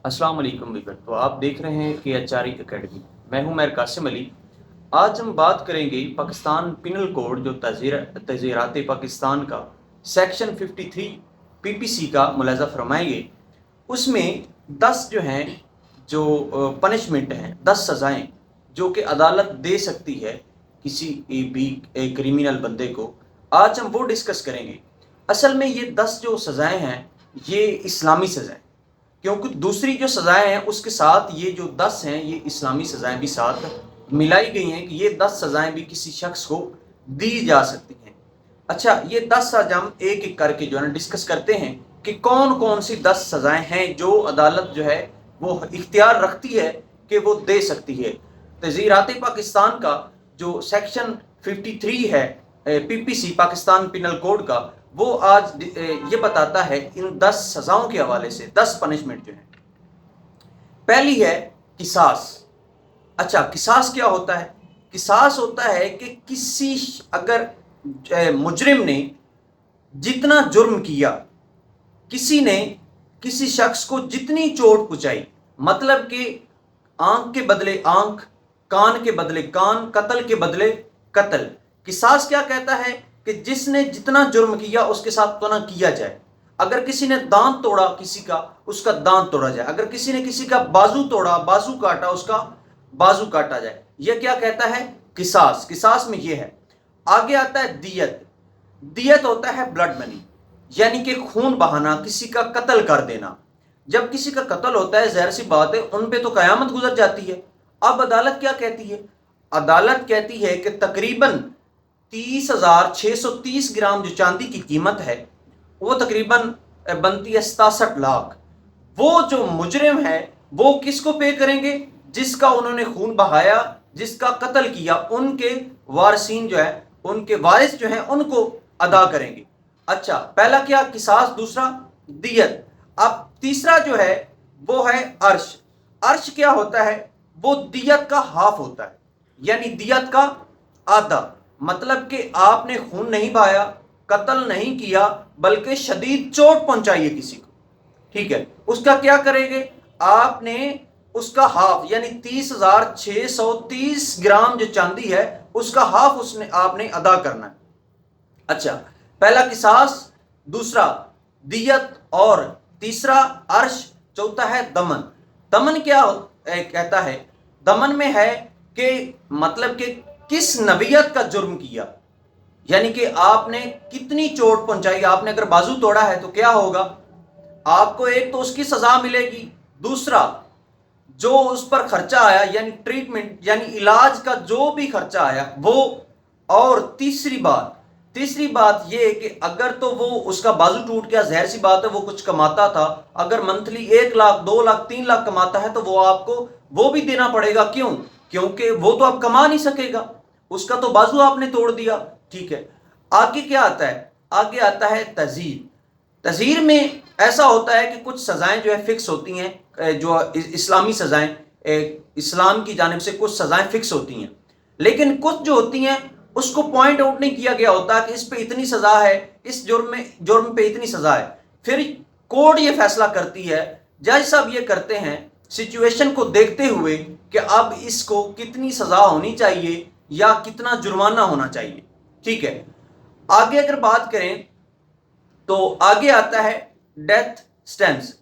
अस्सलाम वालेकुम वीवर। तो आप देख रहे हैं के एच आर ई अकेडमी। मैं हूं मैर कासिम अली। आज हम बात करेंगे पाकिस्तान पिनल कोड जो तज़ीरात पाकिस्तान का सेक्शन 53 पीपीसी का मुलाजा फरमाएंगे। उसमें 10 जो हैं जो पनिशमेंट हैं, 10 सज़ाएं जो कि अदालत दे सकती है किसी भी क्रिमिनल बंदे को, आज हम वो डिस्कस करेंगे। असल में ये 10 जो सज़ाएं हैं ये इस्लामी सज़ाएं, क्योंकि दूसरी जो सज़ाएं हैं उसके साथ ये जो 10 हैं ये इस्लामी सज़ाएं भी साथ मिलाई गई हैं कि ये 10 सज़ाएं भी किसी शख्स को दी जा सकती हैं। अच्छा, ये 10 आज हम एक एक करके जो है ना डिस्कस करते हैं कि कौन कौन सी 10 सज़ाएं हैं जो अदालत जो है वो इख्तियार रखती है कि वो दे सकती है। तज़ीरात पाकिस्तान का जो सेक्शन 53 है पीपीसी पाकिस्तान पिनल कोड का, वो आज ये बताता है इन 10 सज़ाओं के हवाले से 10 पनिशमेंट जो है। पहली है किसास। अच्छा, किसास क्या होता है? किसास होता है कि किसी अगर मुजरिम ने जितना जुर्म किया, किसी ने किसी शख्स को जितनी चोट पहुंचाई, मतलब कि आंख के बदले आंख, कान के बदले कान, कत्ल के बदले कत्ल। किसास क्या कहता है कि जिसने जितना जुर्म किया उसके साथ उतना किया जाए। अगर किसी ने दांत तोड़ा किसी का, उसका दांत तोड़ा जाए। अगर किसी ने किसी का बाजू तोड़ा, बाजू काटा, उसका बाजू काटा जाए। यह क्या कहता है? किसास। किसास में यह है। आगे आता है दियत। दियत होता है ब्लड मनी, यानी कि खून बहाना, किसी का कत्ल कर देना। जब किसी का कत्ल होता है, जाहिर सी बात है उन पे तो कयामत गुजर जाती है। अब अदालत क्या कहती है? अदालत कहती है कि तकरीबन 30,630 ग्राम जो चांदी की कीमत है वो तकरीबन बनती है 67 लाख। वो जो मुजरिम है वो किसको पे करेंगे? जिसका उन्होंने खून बहाया, जिसका कत्ल किया, उनके वारसीन जो है, उनके वारिस जो हैं उनको अदा करेंगे। अच्छा, पहला क्या? किसास। दूसरा दियत। अब तीसरा जो है वो है अर्श। अर्श क्या होता है? वो दियत का हाफ होता है, यानी दियत का आधा। मतलब कि आपने खून नहीं बहाया, कत्ल नहीं किया, बल्कि शदीद चोट पहुंचाई है किसी को, ठीक है, उसका क्या करेंगे? आपने उसका हाफ, यानी 30,630 ग्राम जो चांदी है उसका हाफ उसने आपने अदा करना है। अच्छा, पहला किसास, दूसरा दियत, और तीसरा अर्श, चौथा है दमन। दमन क्या कहता है? दमन में है कि मतलब कि किस नवियत का जुर्म किया, यानी कि आपने कितनी चोट पहुंचाई। आपने अगर बाजू तोड़ा है तो क्या होगा? आपको एक तो उसकी सजा मिलेगी, दूसरा जो उस पर खर्चा आया, यानी ट्रीटमेंट, यानी इलाज का जो भी खर्चा आया वो, और तीसरी बात ये है कि अगर तो वो उसका बाजू टूट गया, जाहिर सी बात है वो कुछ कमाता था, अगर मंथली 1 लाख 2 लाख 3 लाख कमाता है तो वो आपको वो भी देना पड़ेगा। क्यों? क्योंकि वो तो अब कमा नहीं सकेगा, उसका तो बाजू आपने तोड़ दिया, ठीक है। आगे क्या आता है? आगे आता है तज़ीर। तज़ीर में ऐसा होता है कि कुछ सज़ाएं जो है फिक्स होती हैं, जो इस्लामी सज़ाएं, इस्लाम की जानिब से कुछ सज़ाएं फिक्स होती हैं, लेकिन कुछ जो होती हैं उसको पॉइंट आउट नहीं किया गया होता कि इस पे इतनी सज़ा है, इस जुर्म पे इतनी सज़ा है। फिर कोर्ट ये फैसला करती है, जज साहब ये करते हैं सिचुएशन को देखते हुए कि अब इसको कितनी सज़ा होनी चाहिए या कितना जुर्माना होना चाहिए, ठीक है। आगे अगर बात करें तो आगे आता है डेथ स्टेंस।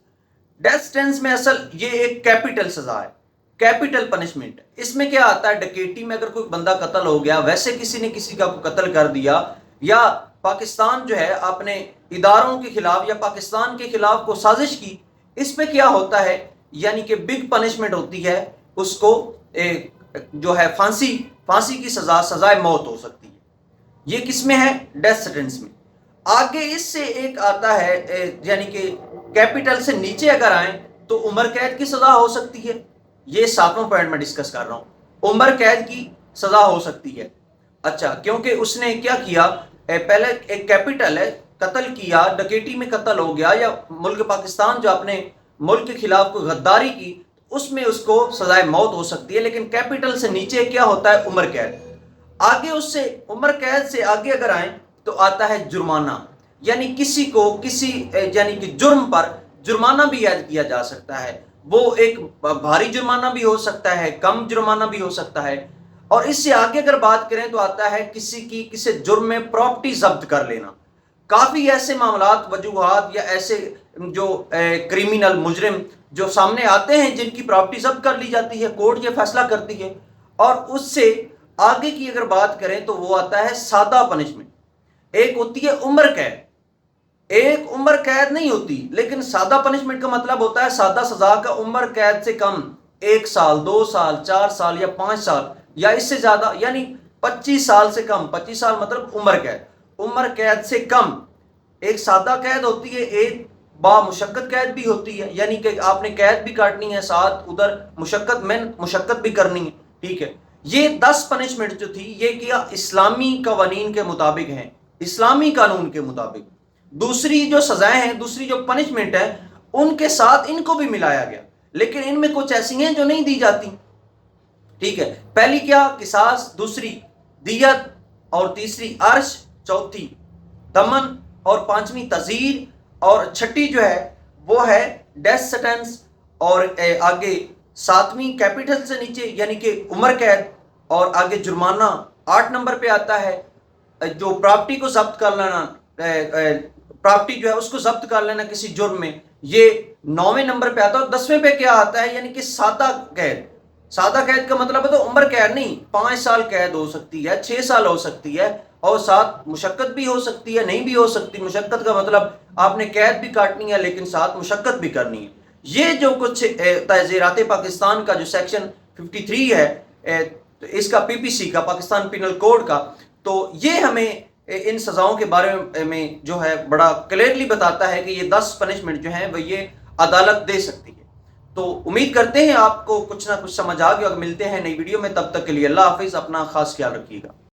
डेथ स्टेंस में असल ये एक कैपिटल सजा है, कैपिटल पनिशमेंट। इसमें क्या आता है? डकैती में अगर कोई बंदा कत्ल हो गया, वैसे किसी ने किसी का कत्ल कर दिया, या पाकिस्तान जो है अपने इदारों के खिलाफ या पाकिस्तान के खिलाफ को साजिश की, इसमें क्या होता है? यानी कि बिग पनिशमेंट होती है, उसको जो है फांसी की सजाए मौत हो सकती है। ये किसमें है? डेथ सेंटेंस में। आगे इससे एक आता है, यानी कि कैपिटल से नीचे अगर आए तो उम्र कैद की सजा हो सकती है। ये 7वां पॉइंट में डिस्कस कर रहा हूं, उम्र कैद की सजा हो सकती है। अच्छा, क्योंकि उसने क्या किया? पहले एक कैपिटल है, कत्ल किया, डकैती में कत्ल हो गया, या मुल्क पाकिस्तान जो अपने मुल्क के खिलाफ कोई गद्दारी की, उसमें उसको सजाए मौत हो सकती है। लेकिन कैपिटल से नीचे क्या होता है? उम्र कैद। आगे उससे उम्र कैद से आगे अगर आए तो आता है जुर्माना, यानी किसी को किसी यानी कि जुर्म पर जुर्माना भी ऐड किया जा सकता है। وہ ایک بھاری جرمانہ بھی ہو سکتا ہے، کم جرمانہ بھی ہو سکتا ہے۔ اور اس سے آگے اگر بات کریں تو آتا ہے کسی جرم میں پراپرٹی ضبط کر لینا۔ کافی ایسے معاملات، وجوہات یا ایسے جو کریمنل مجرم جو سامنے آتے ہیں جن کی پراپرٹی ضبط کر لی جاتی ہے، کورٹ یہ فیصلہ کرتی ہے۔ اور اس سے آگے کی اگر بات کریں تو وہ آتا ہے سادہ پنشمنٹ۔ ایک ہوتی ہے عمر قید، ایک عمر قید نہیں ہوتی، لیکن سادہ پنشمنٹ کا مطلب ہوتا ہے سادہ سزا کا عمر قید سے کم، 1 سال، 2 سال، 4 سال یا 5 سال یا اس سے زیادہ، یعنی 25 سال سے کم۔ 25 سال مطلب عمر قید، عمر قید سے کم ایک سادہ قید ہوتی ہے، ایک با مشقت قید بھی ہوتی ہے، یعنی کہ آپ نے قید بھی کاٹنی ہے، ساتھ ادھر مشقت بھی کرنی ہے، ٹھیک ہے۔ یہ 10 پنشمنٹ جو تھی یہ کیا اسلامی قوانین کے مطابق ہیں، اسلامی قانون کے مطابق۔ دوسری جو سزائیں ہیں، دوسری جو پنشمنٹ ہے، ان کے ساتھ ان کو بھی ملایا گیا، لیکن ان میں کچھ ایسی ہیں جو نہیں دی جاتی، ٹھیک ہے۔ پہلی کیا؟ قصاص، دوسری دیت، اور تیسری عرش، چوتھی دمن، اور پانچویں تعزیر، اور چھٹی جو ہے وہ ہے ڈیتھ سینٹنس، اور آگے ساتویں کیپٹل سے نیچے یعنی کہ عمر قید، اور آگے جرمانہ 8 نمبر پہ آتا ہے جو پراپرٹی کو ضبط کر لینا، پراپرٹی جو ہے اس کو ضبط کر لینا کسی جرم میں، یہ 9ویں نمبر پہ آتا ہے۔ اور 10ویں پہ کیا آتا ہے؟ یعنی کہ سادہ قید۔ سادہ قید کا مطلب ہے تو عمر قید نہیں، 5 سال قید ہو سکتی ہے، 6 سال ہو سکتی ہے، اور ساتھ مشقت بھی ہو سکتی ہے، نہیں بھی ہو سکتی۔ مشقت کا مطلب آپ نے قید بھی کاٹنی ہے لیکن ساتھ مشقت بھی کرنی ہے۔ یہ جو کچھ تعزیرات پاکستان کا جو سیکشن 53 ہے اس کا PPC کا، پاکستان پینل کوڈ کا، تو یہ ہمیں ان سزاؤں کے بارے میں جو ہے بڑا کلیئرلی بتاتا ہے کہ یہ 10 پنشمنٹ جو ہیں وہ یہ عدالت دے سکتی ہے۔ تو امید کرتے ہیں آپ کو کچھ نہ کچھ سمجھ آ گیا، اور ملتے ہیں نئی ویڈیو میں، تب تک کے لیے اللہ حافظ، اپنا خاص خیال رکھیے گا۔